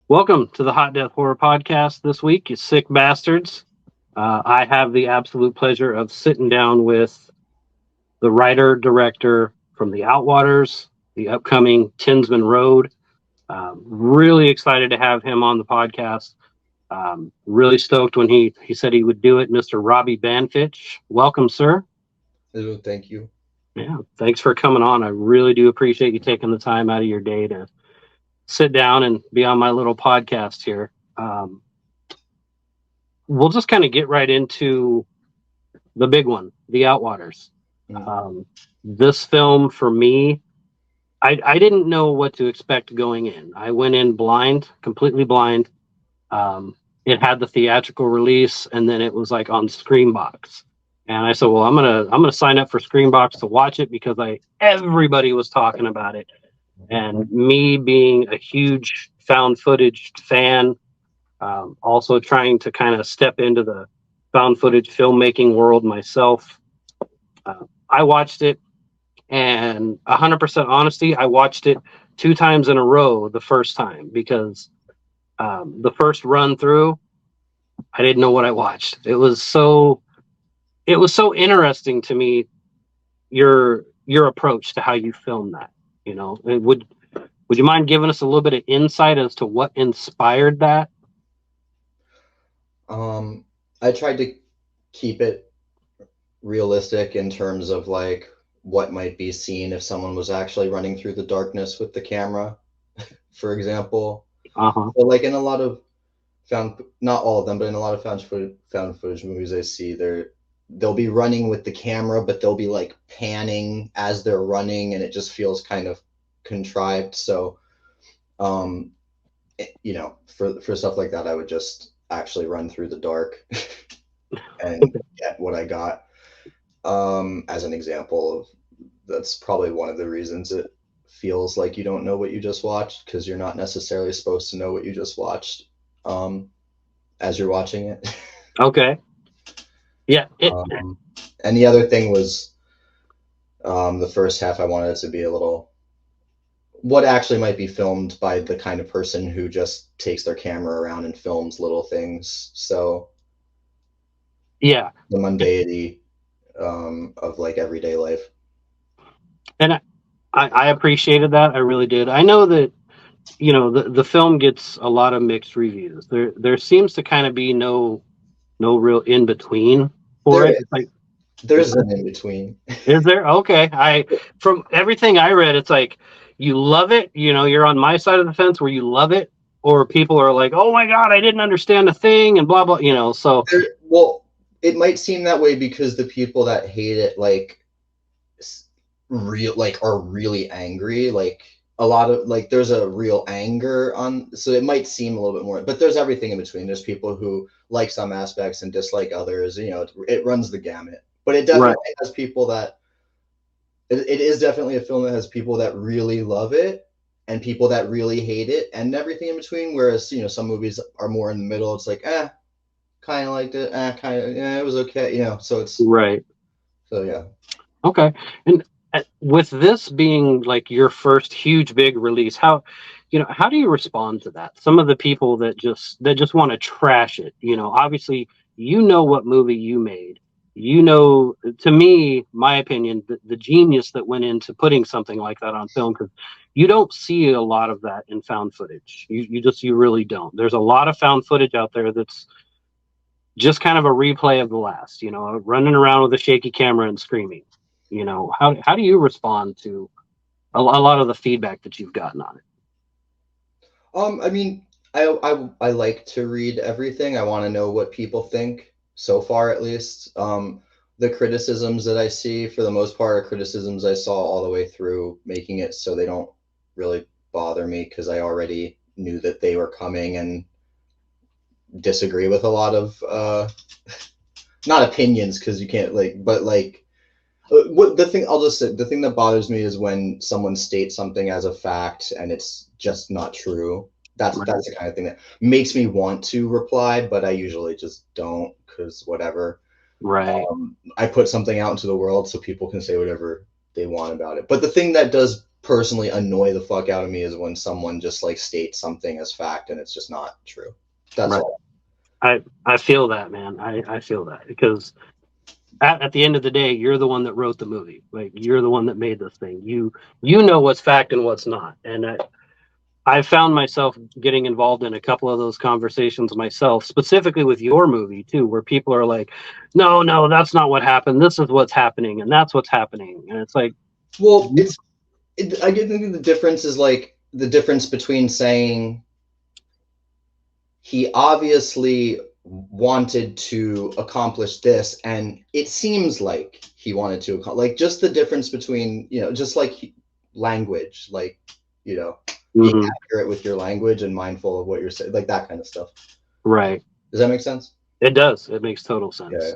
Welcome to the Hot Death Horror Podcast this week, you sick bastards. I have the absolute pleasure of sitting down with the writer, director from the Outwaters, the upcoming Tinsman Road. Really excited to have him on the podcast. Really stoked when he said he would do it, Mr. Robbie Banfitch. Welcome, sir. Hello, thank you. Yeah, thanks for coming on. I really do appreciate you taking the time out of your day to sit down and be on my little podcast here. We'll just kind of get right into the big one, the Outwaters. This film for me, I didn't know what to expect going in. I went in blind, completely blind. It had the theatrical release, and then it was like on Screambox. And I said, well, I'm gonna sign up for Screambox to watch it because everybody was talking about it. And me being a huge found footage fan, also trying to kind of step into the found footage filmmaking world myself. I watched it, and 100% honesty, I watched it 2 times in a row the first time because the first run through, I didn't know what I watched. It was so interesting to me, your approach to how you film that. Would you mind giving us a little bit of insight as to what inspired that? I tried to keep it realistic in terms of like what might be seen if someone was actually running through the darkness with the camera, for example. Uh-huh. But like in a lot of not all of them, but in a lot of found footage movies I see, they'll be running with the camera, but they'll be like panning as they're running, and it just feels kind of contrived. So, for stuff like that, I would just actually run through the dark and get what I got. As an example of that's probably one of the reasons it feels like you don't know what you just watched, because you're not necessarily supposed to know what you just watched as you're watching it. Okay. Yeah. And the other thing was the first half I wanted it to be a little what actually might be filmed by the kind of person who just takes their camera around and films little things. So Yeah. the mundanity of like everyday life. And I appreciated that. I really did. I know that the film gets a lot of mixed reviews. There seems to kind of be no real in between for There it. is, Like, there's an in between. is there? Okay. From everything I read, it's like you love it. You're on my side of the fence where you love it, or people are like, "Oh my god, I didn't understand a thing," and blah blah. So Well, it might seem that way because the people that hate it are really angry. Like a lot of like there's a real anger on, so it might seem a little bit more, but there's everything in between. There's people who like some aspects and dislike others. It runs the gamut. But it right, definitely has people that it is definitely a film that has people that really love it and people that really hate it and everything in between. Whereas some movies are more in the middle. It's like kind of liked it, kind of yeah, it was okay. right. So yeah. Okay. And with this being like your first huge big release, how do you respond to that? Some of the people that just want to trash it, obviously what movie you made. To me, my opinion, the genius that went into putting something like that on film, because you don't see a lot of that in found footage. You really don't. There's a lot of found footage out there that's just kind of a replay of the last, running around with a shaky camera and screaming. How do you respond to a lot of the feedback that you've gotten on it? I mean, I like to read everything. I want to know what people think, so far at least. The criticisms that I see, for the most part, are criticisms I saw all the way through making it, so they don't really bother me because I already knew that they were coming and disagree with a lot of not opinions, because you can't but like what the thing I'll just say, the thing that bothers me is when someone states something as a fact and it's just not true. That's the kind of thing that makes me want to reply, but I usually just don't, because whatever. Right. I put something out into the world so people can say whatever they want about it. But the thing that does personally annoy the fuck out of me is when someone just like states something as fact and it's just not true. That's Right. all. I feel that, man. I feel that because at the end of the day, you're the one that wrote the movie. Like you're the one that made this thing. You know what's fact and what's not. And I found myself getting involved in a couple of those conversations myself, specifically with your movie too, where people are like, no, that's not what happened. This is what's happening, and that's what's happening. And it's like, Well, I think the difference is like the difference between saying he obviously wanted to accomplish this, and it seems like he wanted to like just the difference between just like language, like being mhm, accurate with your language and mindful of what you're saying, like that kind of stuff. right. Does that make sense? It does. It makes total Yeah, sense.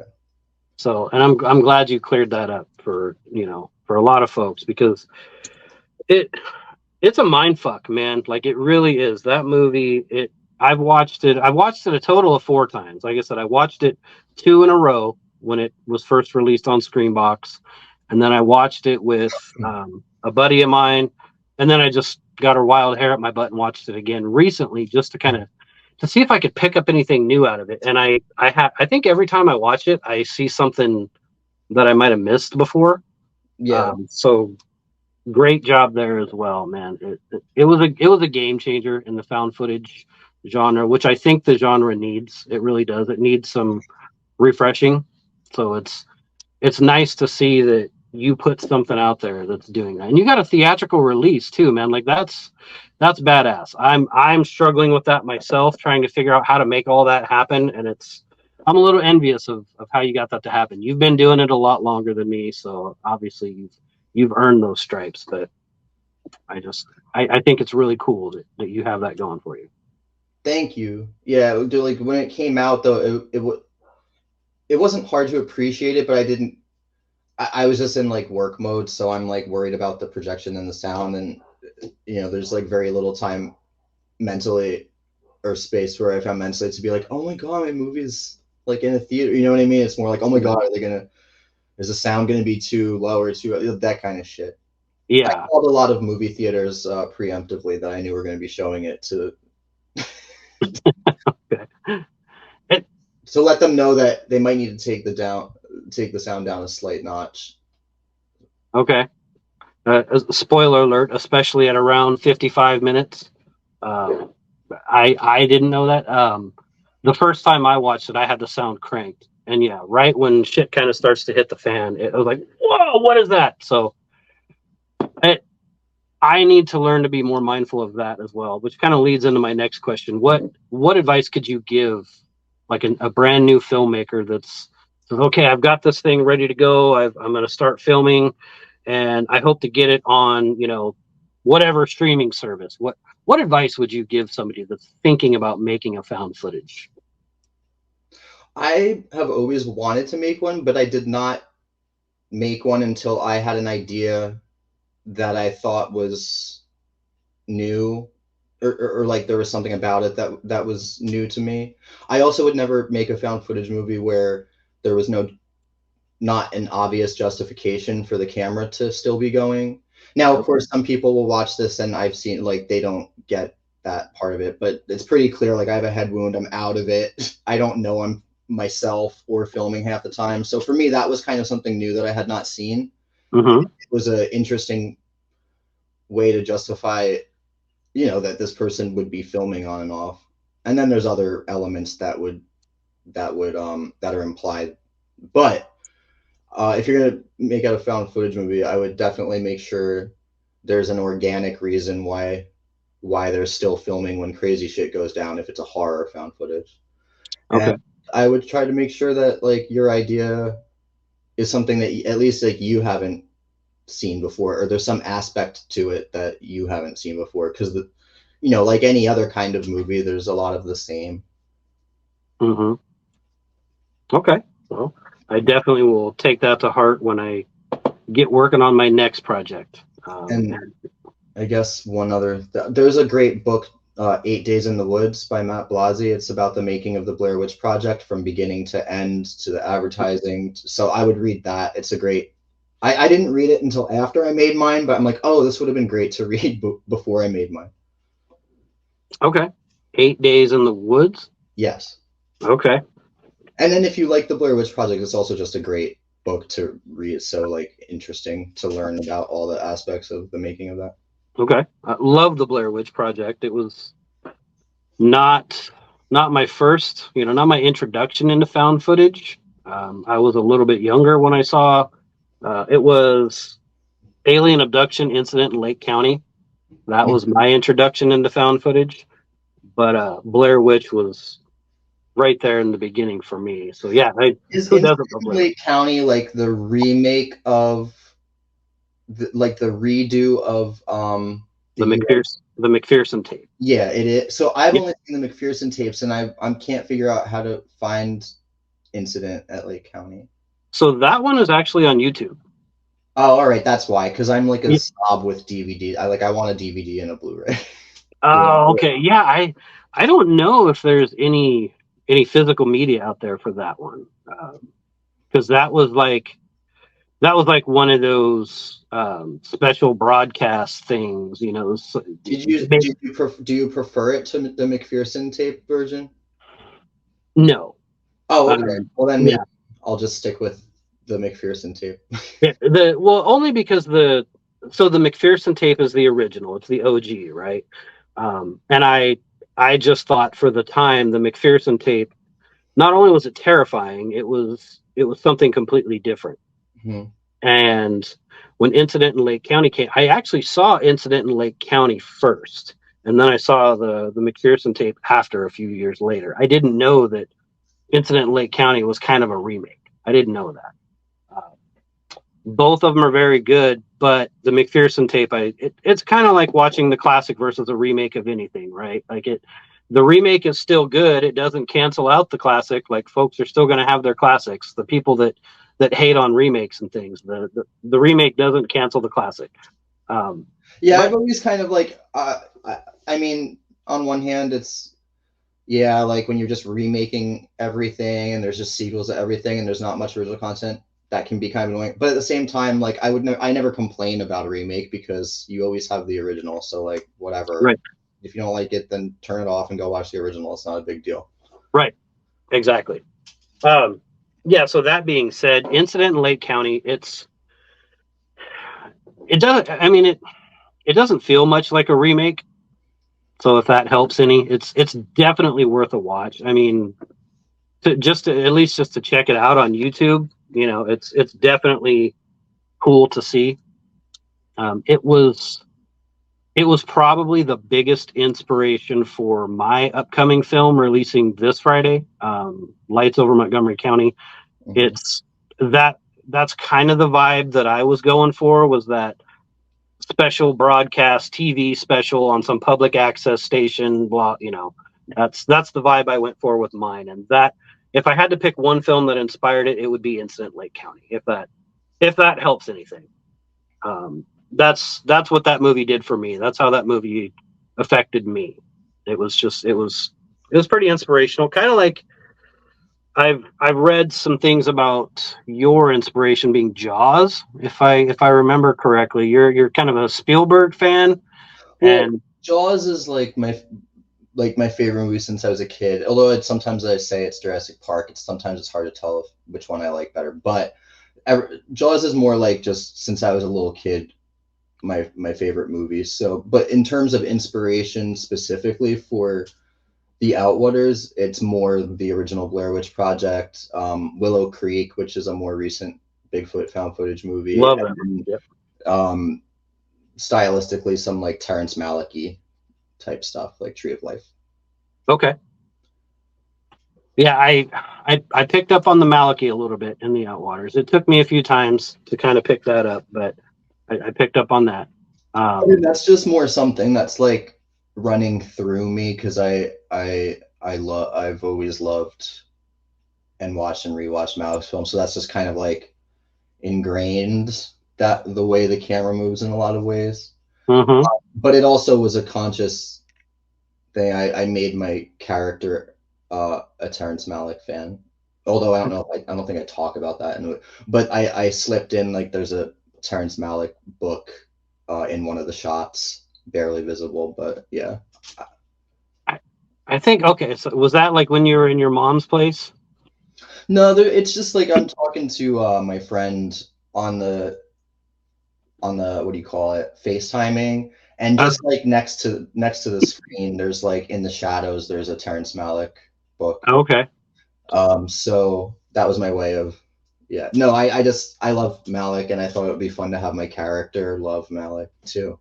So, and I'm glad you cleared that up for for a lot of folks because it it's a mind fuck, man. Like it really is. That movie, I've watched it a total of 4 times. Like I said, I watched it 2 in a row when it was first released on Screambox, and then I watched it with a buddy of mine, and then I just got a wild hair up my butt and watched it again recently just to kind of to see if I could pick up anything new out of it. And I think every time I watch it, I see something that I might have missed before. yeah. So great job there as well, man. It was a game changer in the found footage genre, which I think the genre needs. It really does. It needs some refreshing. So it's nice to see that you put something out there that's doing that, and you got a theatrical release too, man. Like that's badass. I'm struggling with that myself, trying to figure out how to make all that happen, and I'm a little envious of how you got that to happen. You've been doing it a lot longer than me, so obviously you've earned those stripes. But I think it's really cool that you have that going for you. Thank you. Yeah, like when it came out though, it wasn't hard to appreciate it, but I didn't. I was just in like work mode, so I'm like worried about the projection and the sound, and there's like very little time mentally or space where I found mentally to be like, oh my god, my movie's like in a theater. You know what I mean? It's more like, oh my god, are they gonna? Is the sound gonna be too low or too that kind of shit? I Yeah. called a lot of movie theaters preemptively that I knew were going to be showing it It, to let them know that they might need to take the sound down a slight notch. okay. Spoiler alert, especially at around 55 minutes. Um, I didn't know that. The first time I watched it, I had the sound cranked, and yeah, right when shit kind of starts to hit the fan, it was like, whoa, what is that? So it, I need to learn to be more mindful of that as well, which kind of leads into my next question. What advice could you give, like a brand new filmmaker that's okay? I've got this thing ready to go. I'm going to start filming, and I hope to get it on whatever streaming service. What advice would you give somebody that's thinking about making a found footage? I have always wanted to make one, but I did not make one until I had an idea that I thought was new, or like there was something about it that was new to me. I also would never make a found footage movie where there was not an obvious justification for the camera to still be going. Now, of course, some people will watch this and I've seen like they don't get that part of it, but it's pretty clear like I have a head wound, I'm out of it. I don't know I'm myself or filming half the time. So for me, that was kind of something new that I had not seen. Mm-hmm. It was an interesting way to justify, that this person would be filming on and off. And then there's other elements that are implied. But if you're gonna make out a found footage movie, I would definitely make sure there's an organic reason why they're still filming when crazy shit goes down. If it's a horror found footage, and Okay. I would try to make sure that like your idea is something that at least like you haven't seen before, or there's some aspect to it that you haven't seen before. Because like any other kind of movie, there's a lot of the same. Mm-hmm. Okay. Well, I definitely will take that to heart when I get working on my next project. And I guess there's a great book, 8 Days in the Woods by Matt Blasey. It's about the making of the Blair Witch Project from beginning to end to the advertising. So I would read that. It's a great I didn't read it until after I made mine, but I'm like, oh, this would have been great to read before I made mine. Okay. 8 Days in the Woods. Yes. Okay. And then if you like the Blair Witch Project, it's also just a great book to read. It's so like interesting to learn about all the aspects of the making of that. Okay. I love the Blair Witch Project. It was not not my first, not my introduction into found footage. I was a little bit younger when I saw it was Alien Abduction Incident in Lake County. That was my introduction into found footage. But Blair Witch was right there in the beginning for me. So yeah, Is who Incident doesn't love in Blair Witch? Lake County like the remake of like the redo of the The McPherson tape. Yeah, it is. So I've Yeah. only seen the McPherson tapes, and I can't figure out how to find Incident at Lake County. So that one is actually on YouTube. Oh, all right, that's why. Because I'm like a Yeah. snob with DVD. I want a DVD and a Blu-ray. Oh, okay. Yeah, I don't know if there's any physical media out there for that one, because that was like one of those special broadcast things. Do you prefer it to the McPherson tape version? No. Oh, okay. Um, Well, then maybe yeah. I'll just stick with the McPherson tape. Yeah, only because the McPherson tape is the original. It's the OG, right? And I just thought for the time the McPherson tape, not only was it terrifying, it was something completely different. Hmm. And when Incident in Lake County came, I actually saw Incident in Lake County first, and then I saw the McPherson tape after a few years later. I didn't know that Incident in Lake County was kind of a remake. I didn't know that. Both of them are very good, but the McPherson tape, it's kind of like watching the classic versus a remake of anything, right? The remake is still good. It doesn't cancel out the classic. Like, folks are still going to have their classics. The people that hate on remakes and things, the remake doesn't cancel the classic. Yeah, But I've always kind of like, I mean, on one hand, it's yeah, like when you're just remaking everything and there's just sequels to everything and there's not much original content, that can be kind of annoying. But at the same time, like I never complain about a remake because you always have the original. So like whatever. right, If you don't like it, then turn it off and go watch the original. It's not a big deal. right, exactly. Yeah. So that being said, Incident in Lake County, it doesn't. I mean, it doesn't feel much like a remake. So if that helps any, it's definitely worth a watch. I mean, at least just to check it out on YouTube, it's definitely cool to see. It was probably the biggest inspiration for my upcoming film releasing this Friday, Lights Over Montgomery County. Mm-hmm. It's that's kind of the vibe that I was going for, was that special broadcast TV special on some public access station, blah, that's the vibe I went for with mine. And that, if I had to pick one film that inspired it, it would be Incident Lake County, if that helps anything. That's what that movie did for me. That's how that movie affected me. It was pretty inspirational, kind of like I've read some things about your inspiration being Jaws. If I remember correctly, you're kind of a Spielberg fan, Well, and Jaws is like my favorite movie since I was a kid. Although sometimes I say it's Jurassic Park, sometimes it's hard to tell which one I like better. But Jaws is more like just since I was a little kid, my favorite movies. So, but in terms of inspiration specifically for the Outwaters, it's more the original Blair Witch Project, Willow Creek, which is a more recent Bigfoot found footage movie, love that. and Yep. um, stylistically some like Terrence Malick type stuff, like Tree of Life. Okay. Yeah, I picked up on the Maliki a little bit in the Outwaters. It took me a few times to kind of pick that up, but I picked up on that. I mean, that's just more something that's like running through me because I've always loved and watched and rewatched Malick's films, so that's just kind of like ingrained, that the way the camera moves in a lot of ways. Mm-hmm. But it also was a conscious thing. I made my character a Terrence Malick fan. Although I don't think I talk about that but I slipped in, like, there's a Terrence Malick book in one of the shots, barely visible, but yeah. I, I think okay. So was that like when you were in your mom's place? No, it's just like I'm talking to my friend on the what do you call it, FaceTiming, and Uh, just like next to the screen, there's like in the shadows, there's a Terrence Malick book. okay. So that was my way of, yeah. No, I love Malick, and I thought it would be fun to have my character love Malick too.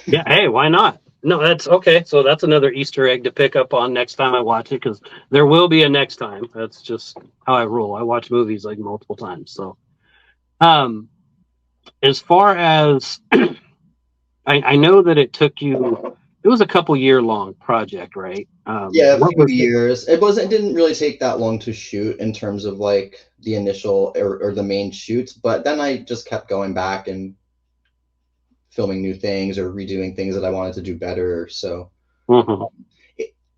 Yeah. Hey, why not? No, that's okay. So that's another Easter egg to pick up on next time I watch it because there will be a next time. That's just how I roll. I watch movies like multiple times. So, um, as far as I know that it took you, it was a couple year long project, right? Yeah, a What few was years. It didn't really take that long to shoot in terms of like the initial or the main shoots, but then I just kept going back and filming new things or redoing things that I wanted to do better. So, Mhm.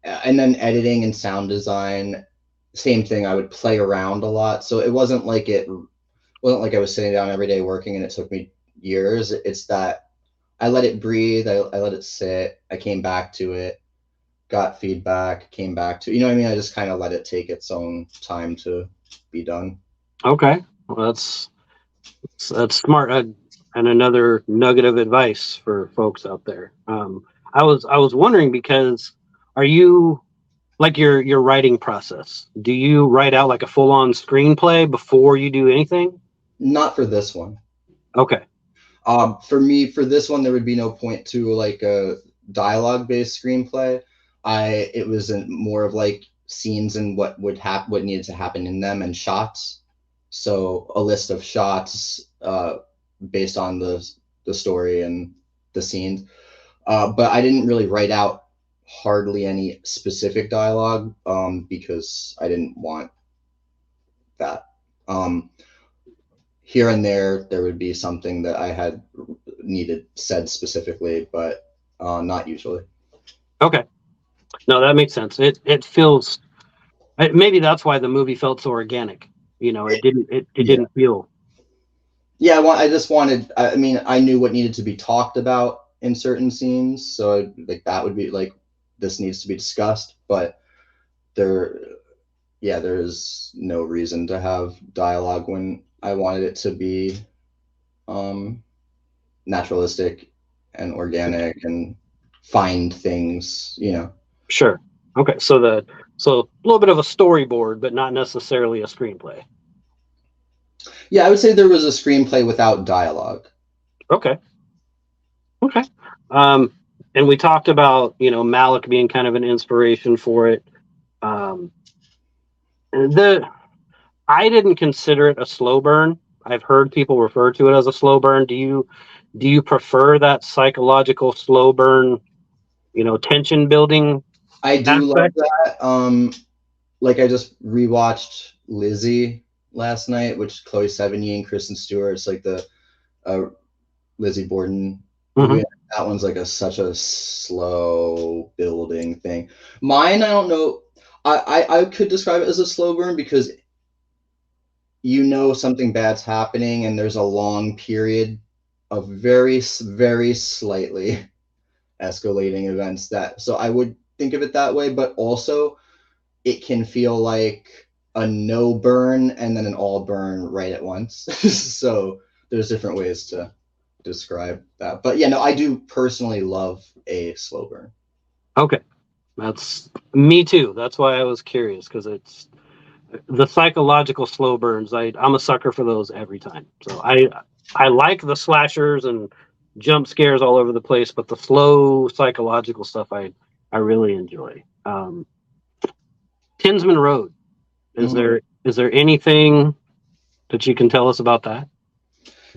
and then editing and sound design, same thing. I would play around a lot, so it wasn't like I was sitting down every day working and it took me years. It's that I let it breathe. I let it sit. I came back to it, got feedback, came back to, you know what I mean? I just kind of let it take its own time to be done. Okay, well, that's smart. And another nugget of advice for folks out there. I was wondering because are you like your writing process? Do you write out like a full on screenplay before you do anything? Not for this one. Okay. For me, for this one, there would be no point to like a dialogue-based screenplay. It was more of like scenes and what needed to happen in them, and shots. So a list of shots based on the story and the scenes. But I didn't really write out hardly any specific dialogue because I didn't want that. Um, Here and there would be something that I had needed said specifically, but not usually. Okay. No, that makes sense. It feels maybe that's why the movie felt so organic. You know, it Yeah. didn't feel Yeah, I just wanted, I mean, I knew what needed to be talked about in certain scenes, so like that would be like, this needs to be discussed, but there, yeah, there's no reason to have dialogue when I wanted it to be um, naturalistic and organic and find things, you know. sure. Okay. So a little bit of a storyboard, but not necessarily a screenplay. Yeah, I would say there was a screenplay without dialogue. Okay. Okay. Um, and we talked about, Malik being kind of an inspiration for it. Um, the I didn't consider it a slow burn. I've heard people refer to it as a slow burn. Do you prefer that psychological slow burn, tension building I do love aspect? that. Like I just rewatched Lizzie last night, which Chloe Sevigny and Kristen Stewart. It's like the uh, Lizzie Borden Hmm. movie. That one's like such a slow building thing. Mine, I don't know. I could describe it as a slow burn because you know something bad's happening and there's a long period of very slightly escalating events, that so I would think of it that way, but also it can feel like a no burn and then an all burn right at once. So there's different ways to describe that. But yeah, no, I do personally love a slow burn. Okay. That's me too. That's why I was curious because it's the psychological slow burns. I'm a sucker for those every time. So I like the slashers and jump scares all over the place, but the slow psychological stuff I really enjoy. Tinsman Road. Is Mhm. there anything that you can tell us about that?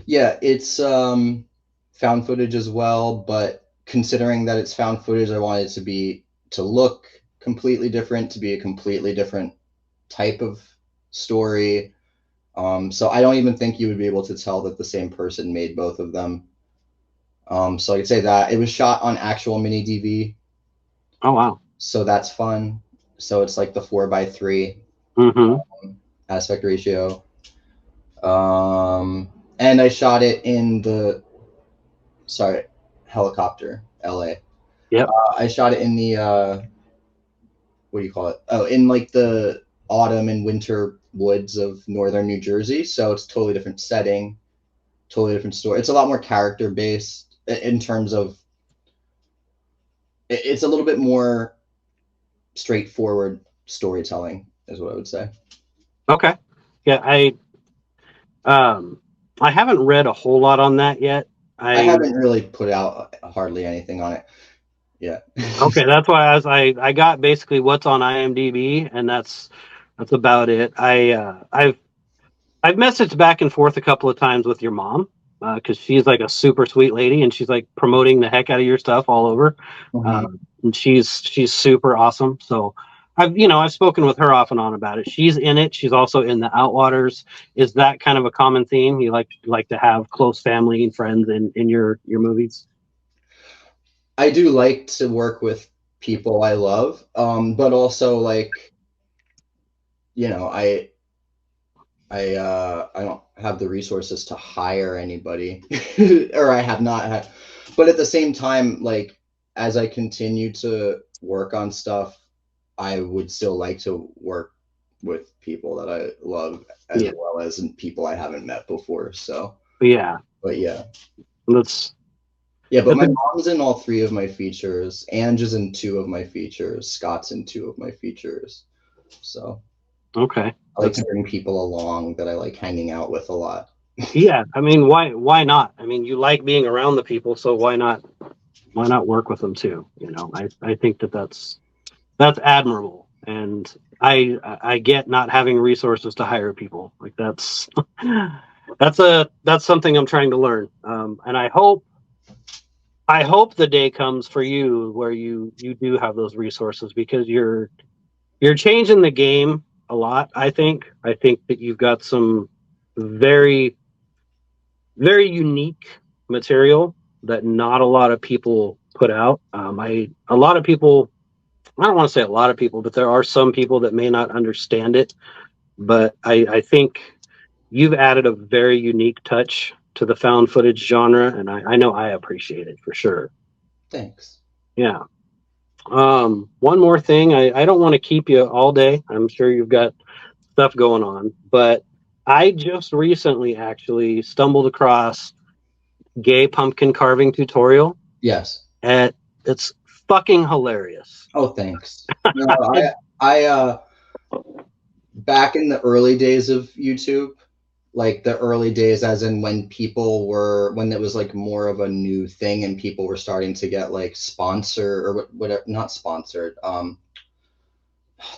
Yeah, it's found footage as well, but considering that it's found footage, I wanted it to look completely different, to be a completely different type of story. So I don't even think you would be able to tell that the same person made both of them. So I could say that it was shot on actual mini DV, Oh wow. so that's fun. So it's like the 4x3, Mm-hmm. aspect ratio. And I shot it in the helicopter, LA. Yep. I shot it in the what do you call it? Oh, in like the autumn and winter woods of northern New Jersey. So it's totally different setting, totally different story. It's a lot more character based in terms of it's a little bit more straightforward storytelling, is what I would say. Okay. Yeah, I haven't read a whole lot on that yet. I haven't really put out hardly anything on it yet. Okay, that's why I got basically what's on IMDb, and that's about it. I've messaged back and forth a couple of times with your mom because she's like a super sweet lady, and she's like promoting the heck out of your stuff all over. And she's super awesome. So I've spoken with her off and on about it. She's in it. She's also in the Outwaters. Is that kind of a common theme? You like to have close family and friends in your movies? I do like to work with people I love, but also like, I don't have the resources to hire anybody, or I have not had. But at the same time, like as I continue to work on stuff, I would still like to work with people that I love as well as people I haven't met before. So yeah, but yeah, but my mom's in all 3 of my features. Ange is in 2 of my features. Scott's in 2 of my features. So okay. I like to bring people along that I like hanging out with a lot. Yeah, I mean, why not? I mean, you like being around the people, so why not work with them too? I think that's admirable, and I get not having resources to hire people. Like that's that's something I'm trying to learn, and I hope the day comes for you where you do have those resources, because you're changing the game a lot. I think that you've got some very, very unique material that not a lot of people put out. A lot of people, I don't want to say a lot of people, but there are some people that may not understand it. But I think you've added a very unique touch to the found footage genre, and I know I appreciate it for sure. Thanks. Yeah. One more thing. I don't want to keep you all day. I'm sure you've got stuff going on, but I just recently actually stumbled across gay pumpkin carving tutorial. Yes. And it's fucking hilarious. Oh, thanks. No, I back in the early days of YouTube, like the early days as in when it was like more of a new thing and people were starting to get like sponsor or whatever, not sponsored.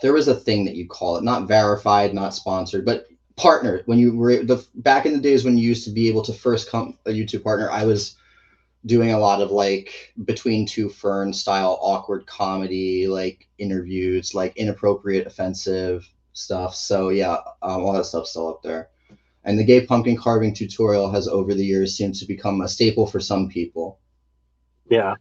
There was a thing that you call it, not verified, not sponsored, but partner. When you were back in the days when you used to be able to first come a YouTube partner, I was doing a lot of like Between Two Ferns style awkward comedy, like interviews, like inappropriate, offensive stuff. So yeah, all that stuff's still up there. And the gay pumpkin carving tutorial has over the years seemed to become a staple for some people. Yeah.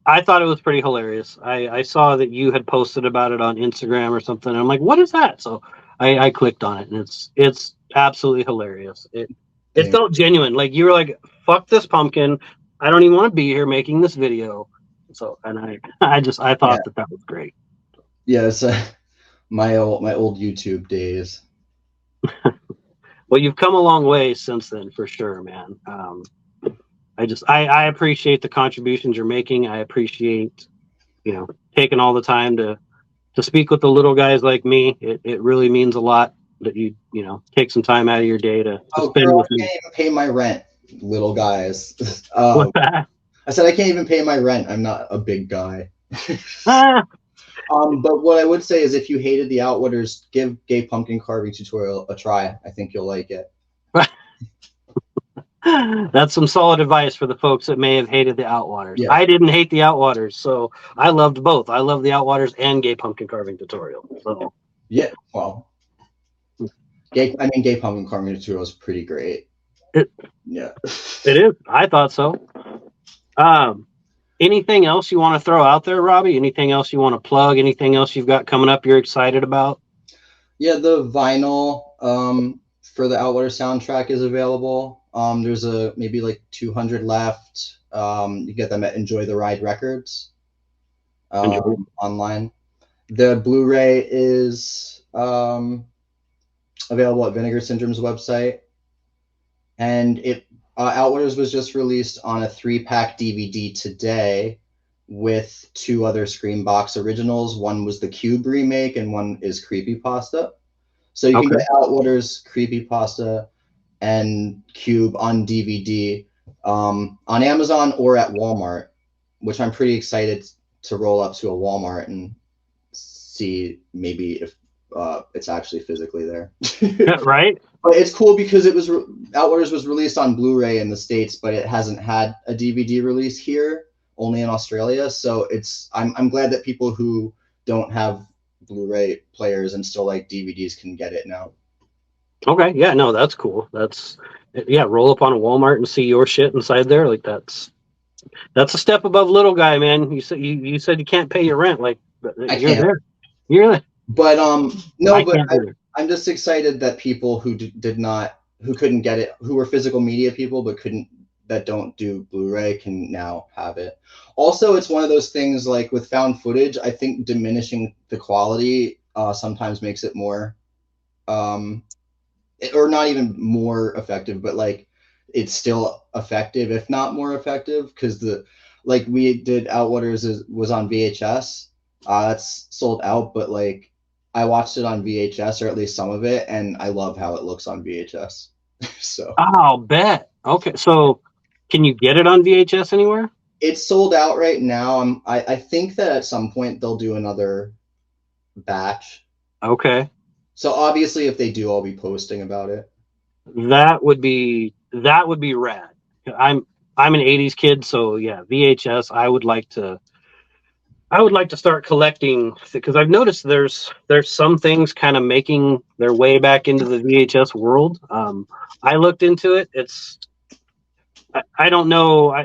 I thought it was pretty hilarious. I saw that you had posted about it on Instagram or something. And I'm like, what is that? So I clicked on it, and it's absolutely hilarious. It felt genuine. Like you were like, fuck this pumpkin. I don't even want to be here making this video. So, and I thought that was great. Yeah, it's my old YouTube days. Well, you've come a long way since then, for sure, man. I appreciate the contributions you're making. I appreciate, taking all the time to speak with the little guys like me. It really means a lot that you take some time out of your day to spend with me. I can't even pay my rent, little guys. I said I can't even pay my rent. I'm not a big guy. But what I would say is if you hated the Outwaters, give gay pumpkin carving tutorial a try. I think you'll like it. That's some solid advice for the folks that may have hated the Outwaters. Yeah. I didn't hate the Outwaters, so I loved both. I love the Outwaters and gay pumpkin carving tutorial. So yeah, well, gay pumpkin carving tutorial is pretty great. Yeah, it is. I thought so. Anything else you want to throw out there, Robbie? Anything else you want to plug? Anything else you've got coming up you're excited about? Yeah, the vinyl for the Outwaters soundtrack is available. There's maybe like 200 left. You get them at Enjoy the Ride Records online. The Blu-ray is available at Vinegar Syndrome's website, and Outwaters was just released on a 3-pack DVD today with 2 other Screambox originals. One was the Cube remake, and one is Creepypasta. So you can get Outwaters, Creepypasta, and Cube on DVD on Amazon or at Walmart, which I'm pretty excited to roll up to a Walmart and see maybe if it's actually physically there. Right. But it's cool because Outwaters was released on Blu-ray in the States, but it hasn't had a DVD release here, only in Australia. So I'm glad that people who don't have Blu-ray players and still like DVDs can get it now. Okay, yeah, no, that's cool. Roll up on a Walmart and see your shit inside there. Like that's a step above little guy, man. You said you can't pay your rent. Like you're there. You're there. But no, but I'm just excited that people who who couldn't get it, who were physical media people but that don't do Blu-ray can now have it. Also, it's one of those things like with found footage, I think diminishing the quality sometimes makes it more or not even more effective, but like it's still effective, if not more effective, because we did Outwaters was on VHS. That's sold out, but like I watched it on VHS, or at least some of it, and I love how it looks on VHS. So I'll bet. Okay, so can you get it on VHS anywhere? It's sold out right now. I think that at some point they'll do another batch. Okay. So obviously, if they do, I'll be posting about it. That would be rad. I'm an '80s kid, so yeah, VHS. I would like to start collecting, because I've noticed there's some things kind of making their way back into the VHS world. I looked into it. I don't know.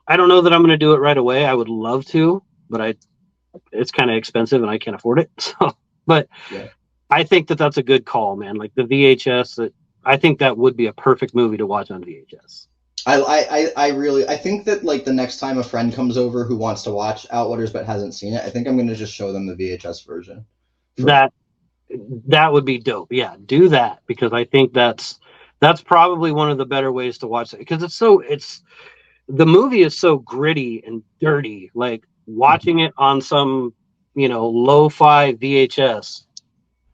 I don't know that I'm going to do it right away. I would love to, but it's kind of expensive and I can't afford it. So, but yeah. I think that's a good call, man. Like the VHS, I think that would be a perfect movie to watch on VHS. I think that like the next time a friend comes over who wants to watch Outwaters but hasn't seen it, I think I'm going to just show them the VHS version. That would be dope. Yeah, do that, because I think that's probably one of the better ways to watch it, because the movie is so gritty and dirty. Like watching it on some, lo-fi VHS,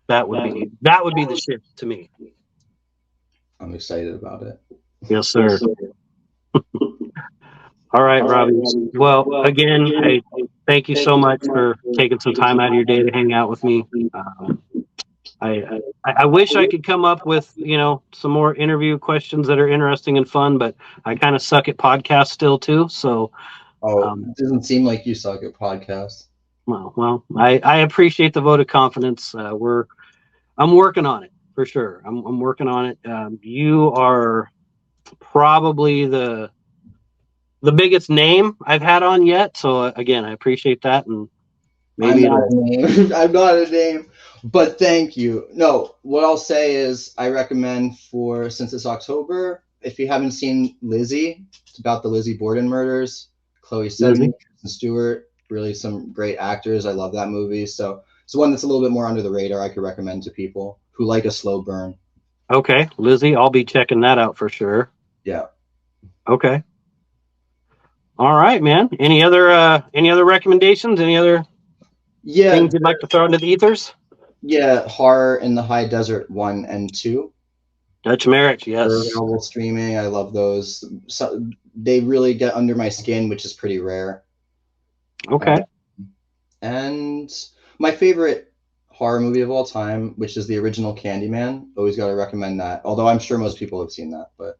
that would be the shit to me. I'm excited about it. Yes, sir. All right, Robbie. Well, again, I thank you so much for taking some time out of your day to hang out with me. I wish I could come up with, some more interview questions that are interesting and fun, but I kind of suck at podcasts still too. So, it doesn't seem like you suck at podcasts. Well, I appreciate the vote of confidence. I'm working on it for sure. I'm working on it. You are probably the biggest name I've had on yet. So again, I appreciate that. And maybe I'm not a name, but thank you. No, what I'll say is I recommend since it's October, if you haven't seen Lizzie, it's about the Lizzie Borden murders. Chloe Sevigny, Kristen Stewart, really some great actors. I love that movie. So it's one that's a little bit more under the radar. I could recommend to people who like a slow burn. Okay, Lizzie, I'll be checking that out for sure. Yeah. Okay. All right, man. Any other recommendations? Any other things you'd like to throw into the ethers? Yeah, Horror in the High Desert 1 and 2. Dutch Marriage, yes. They're available streaming. I love those. So they really get under my skin, which is pretty rare. Okay. And my favorite horror movie of all time, which is the original Candyman. Always got to recommend that. Although I'm sure most people have seen that, but.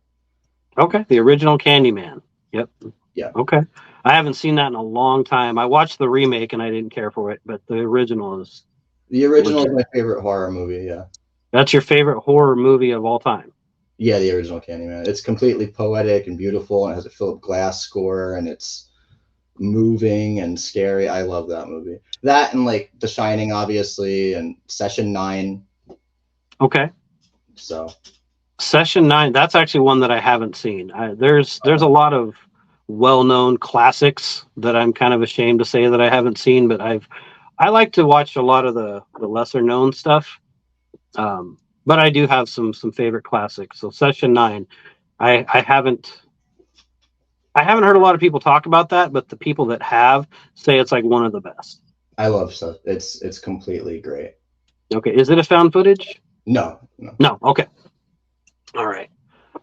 Okay, the original Candyman. Yep. Yeah. Okay. I haven't seen that in a long time. I watched the remake and I didn't care for it, but the original is. The original is my favorite horror movie. Yeah. That's your favorite horror movie of all time? Yeah, the original Candyman. It's completely poetic and beautiful, and has a Philip Glass score, and it's moving and scary. I love that movie. That and like The Shining, obviously, and Session 9. Okay. So Session 9, that's actually one that I haven't seen. There's a lot of well-known classics that I'm kind of ashamed to say that I haven't seen, but I like to watch a lot of the lesser known stuff. But I do have some favorite classics. So Session 9, I haven't heard a lot of people talk about that, but the people that have say it's like one of the best. I love stuff. It's completely great. Okay, is it a found footage? No. No. Okay. All right.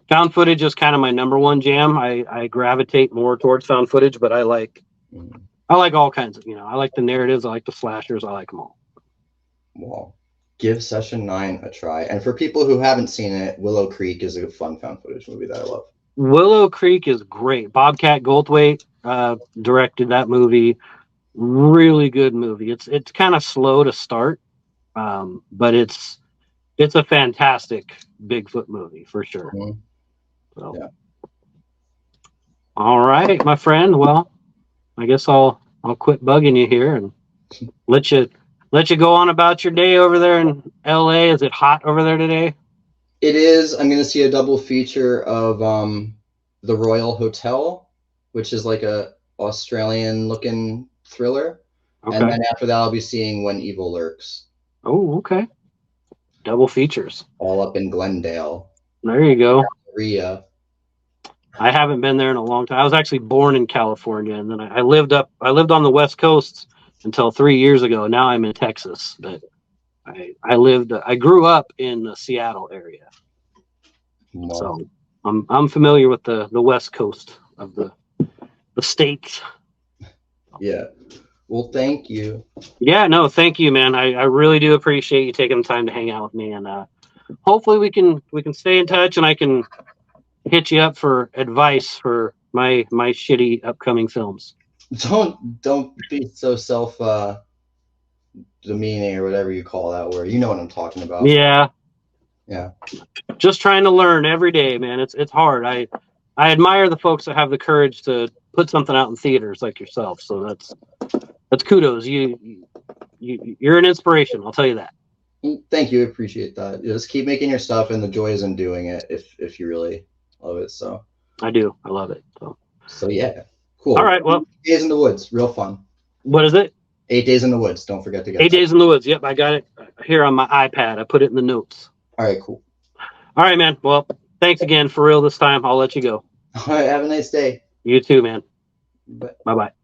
Found footage is kind of my number one jam. I gravitate more towards found footage, but I like all kinds of, I like the narratives, I like the slashers, I like them all. Well, give Session 9 a try. And for people who haven't seen it, Willow Creek is a fun found footage movie that I love. Willow Creek is great. Bobcat Goldthwait directed that movie. Really good movie. It's kind of slow to start, but it's a fantastic Bigfoot movie for sure. So, yeah. All right, my friend. Well, I guess I'll quit bugging you here and let you go on about your day over there in LA. Is it hot over there today? It is. I'm going to see a double feature of The Royal Hotel, which is like a Australian looking thriller. Okay. And then after that, I'll be seeing When Evil Lurks. Oh, okay. Double features. All up in Glendale. There you go. Korea. I haven't been there in a long time. I was actually born in California, and then I lived on the West Coast until 3 years ago. Now I'm in Texas, but I grew up in the Seattle area. Wow. So I'm familiar with the West Coast of the state. Yeah. Well, thank you. Yeah, no, thank you, man. I really do appreciate you taking the time to hang out with me, and hopefully we can stay in touch, and I can hit you up for advice for my shitty upcoming films. Don't be so self demeaning or whatever you call that word. You know what I'm talking about. Yeah. Just trying to learn every day, man. It's hard. I admire the folks that have the courage to put something out in theaters like yourself. So that's kudos. You're an inspiration. I'll tell you that. Thank you. I appreciate that. Just keep making your stuff, and the joy is in doing it if you really love it. So I do. I love it. So yeah. Cool. All right. Well, 8 Days in the Woods. Real fun. What is it? 8 Days in the Woods. Don't forget to get 8 Days in the Woods. Yep. I got it here on my iPad. I put it in the notes. All right. Cool. All right, man. Well, thanks again for real this time. I'll let you go. All right. Have a nice day. You too, man. Bye. Bye-bye.